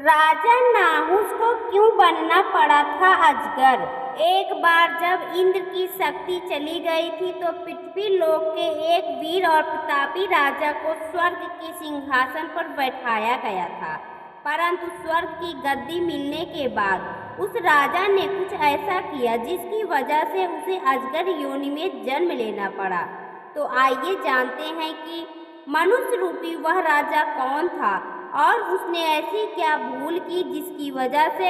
राजा नाहुस को क्यों बनना पड़ा था अजगर? एक बार जब इंद्र की शक्ति चली गई थी तो पृथ्वी लोक के एक वीर और प्रतापी राजा को स्वर्ग के सिंहासन पर बैठाया गया था। परंतु स्वर्ग की गद्दी मिलने के बाद उस राजा ने कुछ ऐसा किया जिसकी वजह से उसे अजगर योनि में जन्म लेना पड़ा। तो आइए जानते हैं कि मनुष्य रूपी वह राजा कौन था और उसने ऐसी क्या भूल की जिसकी वजह से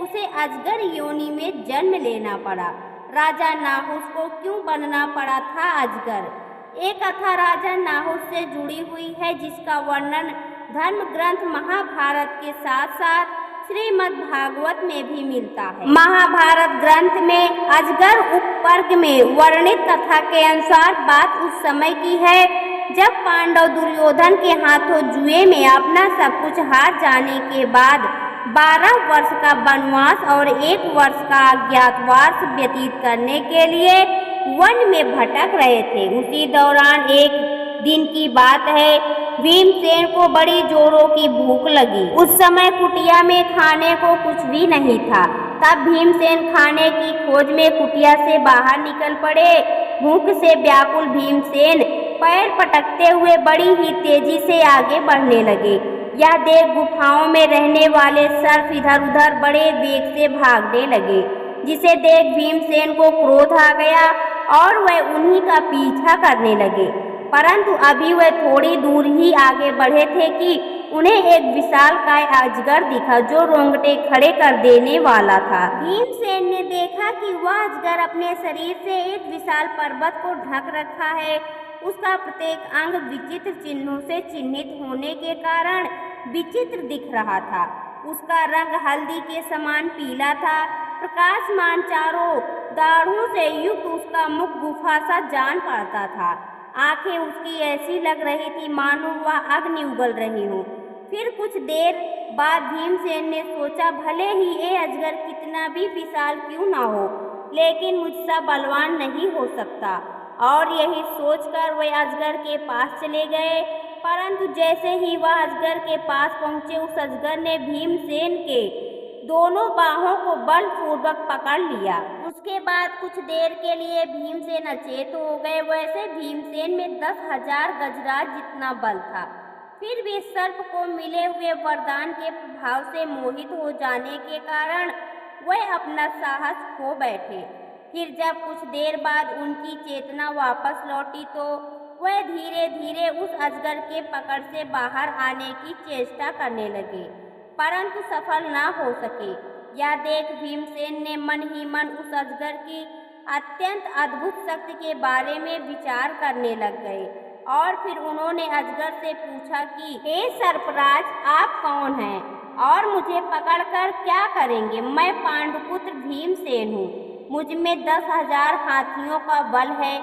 उसे अजगर योनि में जन्म लेना पड़ा। राजा नाहुस को क्यों बनना पड़ा था अजगर? एक कथा राजा नाहुस से जुड़ी हुई है जिसका वर्णन धर्म ग्रंथ महाभारत के साथ साथ श्रीमद् भागवत में भी मिलता है। महाभारत ग्रंथ में अजगर उपवर्ग में वर्णित कथा के अनुसार बात उस समय की है जब पांडव दुर्योधन के हाथों जुए में अपना सब कुछ हार जाने के बाद 12 वर्ष का वनवास और 1 वर्ष का अज्ञातवास व्यतीत करने के लिए वन में भटक रहे थे। उसी दौरान एक दिन की बात है, भीमसेन को बड़ी जोरों की भूख लगी। उस समय कुटिया में खाने को कुछ भी नहीं था। तब भीमसेन खाने की खोज में कुटिया से बाहर निकल पड़े। भूख से व्याकुल भीमसेन पैर पटकते हुए बड़ी ही तेजी से आगे बढ़ने लगे। यह देख गुफाओं में रहने वाले सर्प इधर उधर बड़े वेग से भागने लगे, जिसे देख भीमसेन को क्रोध आ गया और वह उन्हीं का पीछा करने लगे। परंतु अभी वह थोड़ी दूर ही आगे बढ़े थे कि उन्हें एक विशालकाय अजगर दिखा जो रोंगटे खड़े कर देने वाला था। भीमसेन ने देखा कि वह अजगर अपने शरीर से एक विशाल पर्वत को ढक रखा है। उसका प्रत्येक अंग विचित्र चिन्हों से चिन्हित होने के कारण विचित्र दिख रहा था। उसका रंग हल्दी के समान पीला था। प्रकाशमान चारों दाढ़ों से युक्त उसका मुख गुफा सा जान पड़ता था। आंखें उसकी ऐसी लग रही थी मानो वह अग्नि उगल रही हो। फिर कुछ देर बाद भीमसेन ने सोचा, भले ही ये अजगर कितना भी विशाल क्यों ना हो, लेकिन मुझसे बलवान नहीं हो सकता। और यही सोचकर वे अजगर के पास चले गए। परंतु जैसे ही वह अजगर के पास पहुंचे, उस अजगर ने भीमसेन के दोनों बाहों को बलपूर्वक पकड़ लिया। उसके बाद कुछ देर के लिए भीमसेन अचेत हो गए। वैसे भीमसेन में 10,000 गजराज जितना बल था। फिर भी सर्प को मिले हुए वरदान के प्रभाव से मोहित हो जाने के कारण वह अपना साहस खो बैठे। फिर जब कुछ देर बाद उनकी चेतना वापस लौटी तो वह धीरे धीरे उस अजगर के पकड़ से बाहर आने की चेष्टा करने लगे, परंतु सफल ना हो सके। यह देख भीमसेन ने मन ही मन उस अजगर की अत्यंत अद्भुत शक्ति के बारे में विचार करने लग गए। और फिर उन्होंने अजगर से पूछा कि हे सर्पराज, आप कौन हैं और मुझे पकड़कर क्या करेंगे? मैं पांडुपुत्र भीमसेन हूँ। मुझ में 10,000 हाथियों का बल है।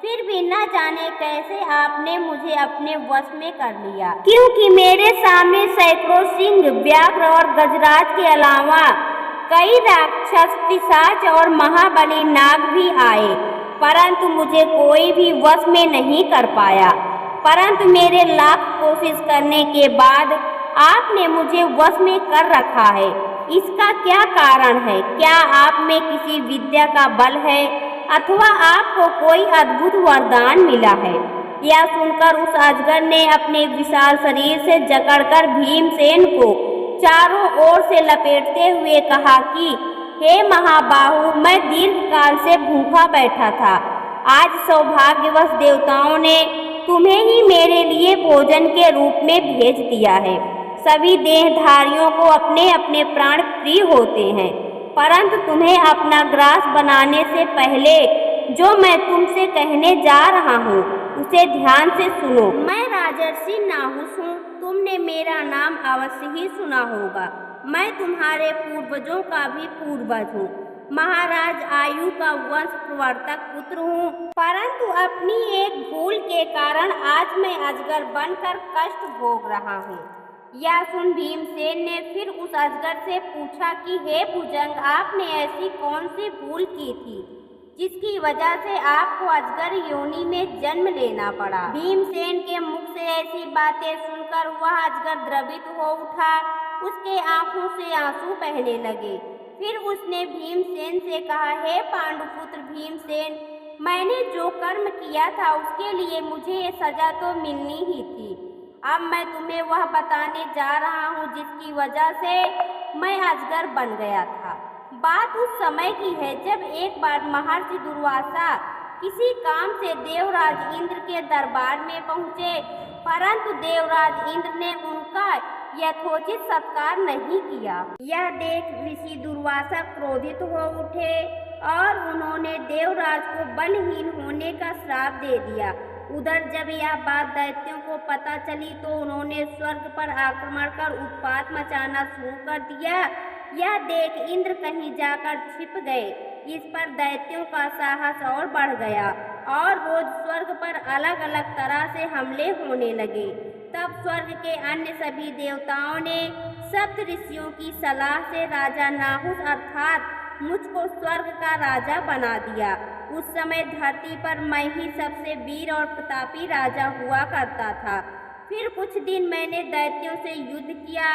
फिर भी न जाने कैसे आपने मुझे अपने वश में कर लिया, क्योंकि मेरे सामने सैकड़ों सिंह, व्याघ्र और गजराज के अलावा कई राक्षस, पिशाच और महाबली नाग भी आए, परंतु मुझे कोई भी वश में नहीं कर पाया। परंतु मेरे लाख कोशिश करने के बाद आपने मुझे वश में कर रखा है। इसका क्या कारण है? क्या आप में किसी विद्या का बल है अथवा आपको कोई अद्भुत वरदान मिला है? यह सुनकर उस अजगर ने अपने विशाल शरीर से जकड़कर भीमसेन को चारों ओर से लपेटते हुए कहा कि हे महाबाहु, मैं दीर्घकाल से भूखा बैठा था। आज सौभाग्यवश देवताओं ने तुम्हें ही मेरे लिए भोजन के रूप में भेज दिया है। सभी देहधारियों को अपने अपने प्राण प्रिय होते हैं, परंतु तुम्हें अपना ग्रास बनाने से पहले जो मैं तुमसे कहने जा रहा हूँ उसे ध्यान से सुनो। मैं राजर्षि नाहुस हूँ। तुमने मेरा नाम अवश्य ही सुना होगा। मैं तुम्हारे पूर्वजों का भी पूर्वज हूँ। महाराज आयु का वंश प्रवर्तक पुत्र हूँ, परंतु अपनी एक भूल के कारण आज मैं अजगर बनकर कष्ट भोग रहा हूँ। यह सुन भीमसेन ने फिर उस अजगर से पूछा कि हे भुजंग, आपने ऐसी कौन सी भूल की थी जिसकी वजह से आपको अजगर योनि में जन्म लेना पड़ा? भीमसेन के मुख से ऐसी बातें सुनकर वह अजगर द्रवित हो उठा उसके आंखों से आंसू बहने लगे। फिर उसने भीमसेन से कहा, हे पांडुपुत्र भीमसेन, मैंने जो कर्म किया था उसके लिए मुझे ये सजा तो मिलनी ही थी। अब मैं तुम्हें वह बताने जा रहा हूँ जिसकी वजह से मैं अजगर बन गया था। बात उस समय की है जब एक बार महर्षि दुर्वासा किसी काम से देवराज इंद्र के दरबार में पहुँचे, परंतु देवराज इंद्र ने उनका यथोचित सत्कार नहीं किया। यह देख ऋषि दुर्वासा क्रोधित हो उठे और उन्होंने देवराज को बलहीन होने का श्राप दे दिया। उधर जब यह बात दैत्यों को पता चली तो उन्होंने स्वर्ग पर आक्रमण कर उत्पात मचाना शुरू कर दिया। यह देख इंद्र कहीं जाकर छिप गए। इस पर दैत्यों का साहस और बढ़ गया और रोज स्वर्ग पर अलग अलग तरह से हमले होने लगे। तब स्वर्ग के अन्य सभी देवताओं ने सप्त ऋषियों की सलाह से राजा नाहुस अर्थात मुझको स्वर्ग का राजा बना दिया। उस समय धरती पर मैं ही सबसे वीर और प्रतापी राजा हुआ करता था। फिर कुछ दिन मैंने दैत्यों से युद्ध किया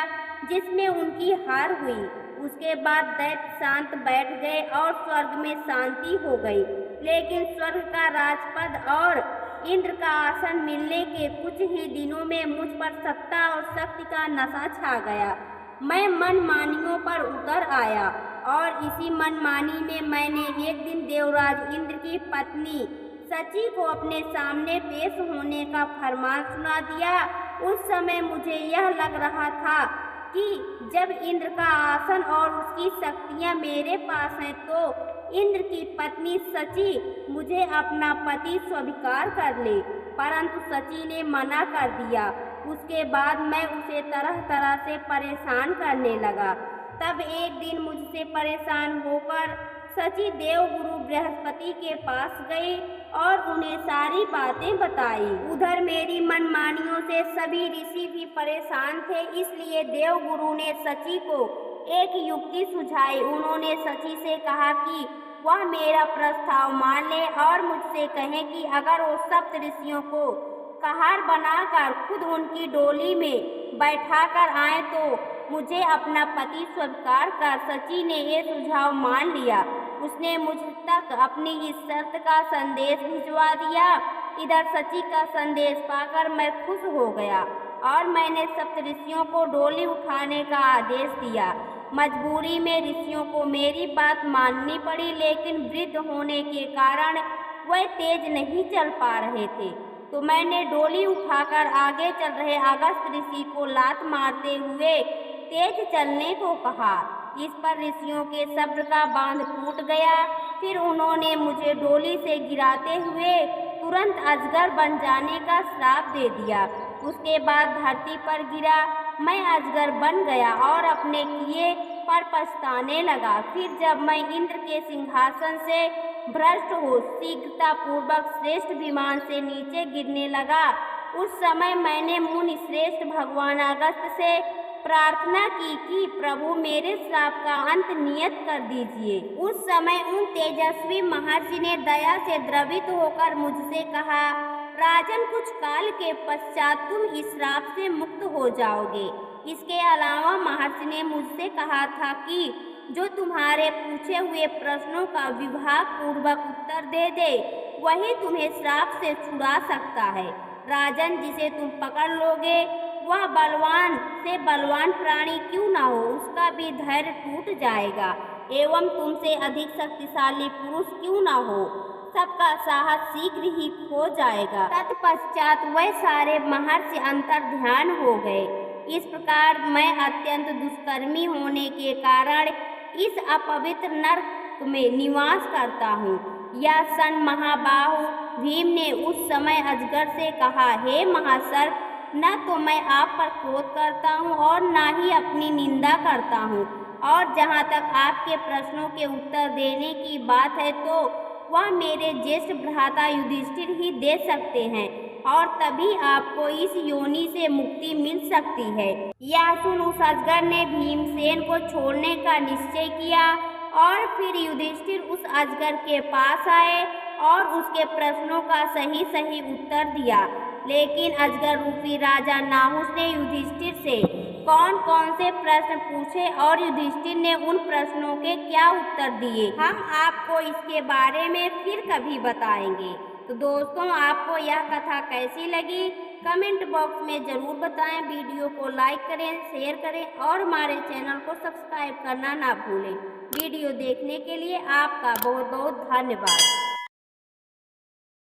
जिसमें उनकी हार हुई। उसके बाद दैत्य शांत बैठ गए और स्वर्ग में शांति हो गई। लेकिन स्वर्ग का राजपद और इंद्र का आसन मिलने के कुछ ही दिनों में मुझ पर सत्ता और शक्ति का नशा छा गया। मैं मनमानियों पर उतर आया और इसी मनमानी में मैंने एक दिन देवराज इंद्र की पत्नी सची को अपने सामने पेश होने का फरमान सुना दिया। उस समय मुझे यह लग रहा था कि जब इंद्र का आसन और उसकी शक्तियाँ मेरे पास हैं तो इंद्र की पत्नी सची मुझे अपना पति स्वीकार कर ले, परंतु सची ने मना कर दिया। उसके बाद मैं उसे तरह तरह से परेशान करने लगा। तब एक दिन मुझसे परेशान होकर सची देवगुरु बृहस्पति के पास गई और उन्हें सारी बातें बताई। उधर मेरी मनमानियों से सभी ऋषि भी परेशान थे, इसलिए देवगुरु ने सची को एक युक्ति सुझाई। उन्होंने सची से कहा कि वह मेरा प्रस्ताव मान ले और मुझसे कहे कि अगर वो सप्त ऋषियों को कहार बनाकर खुद उनकी डोली में बैठाकर आए तो मुझे अपना पति स्वीकार कर। सची ने ये सुझाव मान लिया। उसने मुझ तक अपनी इस शर्त का संदेश भिजवा दिया। इधर सची का संदेश पाकर मैं खुश हो गया और मैंने सप्त ऋषियों को डोली उठाने का आदेश दिया। मजबूरी में ऋषियों को मेरी बात माननी पड़ी, लेकिन वृद्ध होने के कारण वह तेज नहीं चल पा रहे थे, तो मैंने डोली उठाकर आगे चल रहे अगस्त ऋषि को लात मारते हुए तेज चलने को कहा। इस पर ऋषियों के शब्द का बांध टूट गया। फिर उन्होंने मुझे डोली से गिराते हुए तुरंत अजगर बन जाने का श्राप दे दिया। उसके बाद धरती पर गिरा। मैं अजगर बन गया और अपने किए पर पछताने लगा। फिर जब मैं इंद्र के सिंहासन से भ्रष्ट हो शीघ्रता पूर्वक श्रेष्ठ विमान से नीचे गिरने लगा, उस समय मैंने मुनि श्रेष्ठ भगवान अगस्त से प्रार्थना की कि प्रभु मेरे श्राप का अंत नियत कर दीजिए। उस समय उन तेजस्वी महर्षि ने दया से द्रवित होकर मुझसे कहा, राजन, कुछ काल के पश्चात तुम इस श्राप से मुक्त हो जाओगे। इसके अलावा महर्षि ने मुझसे कहा था कि जो तुम्हारे पूछे हुए प्रश्नों का विभाग पूर्वक उत्तर दे दे वही तुम्हें श्राप से छुड़ा सकता है। राजन, जिसे तुम पकड़ लोगे वह बलवान से बलवान प्राणी क्यों ना हो, उसका भी धैर्य टूट जाएगा, एवं तुमसे अधिक शक्तिशाली पुरुष क्यों ना हो, सबका साहस शीघ्र ही खो जाएगा। तत्पश्चात वह सारे महर्षि अंतर ध्यान हो गए। इस प्रकार मैं अत्यंत दुष्कर्मी होने के कारण इस अपवित्र नरक में निवास करता हूँ। यह सन महाबाहु भीम ने उस समय अजगर से कहा, हे महासर्प, न तो मैं आप पर क्रोध करता हूँ और न ही अपनी निंदा करता हूँ, और जहाँ तक आपके प्रश्नों के उत्तर देने की बात है तो वह मेरे ज्येष्ठ भ्राता युधिष्ठिर ही दे सकते हैं, और तभी आपको इस योनि से मुक्ति मिल सकती है। यह सुन उस अजगर ने भीमसेन को छोड़ने का निश्चय किया और फिर युधिष्ठिर उस अजगर के पास आए और उसके प्रश्नों का सही सही उत्तर दिया। लेकिन अजगर रूपी राजा नाहुस ने युधिष्ठिर से कौन कौन से प्रश्न पूछे और युधिष्ठिर ने उन प्रश्नों के क्या उत्तर दिए, हम आपको इसके बारे में फिर कभी बताएंगे। तो दोस्तों, आपको यह कथा कैसी लगी कमेंट बॉक्स में ज़रूर बताएं। वीडियो को लाइक करें, शेयर करें और हमारे चैनल को सब्सक्राइब करना ना भूलें। वीडियो देखने के लिए आपका बहुत बहुत धन्यवाद।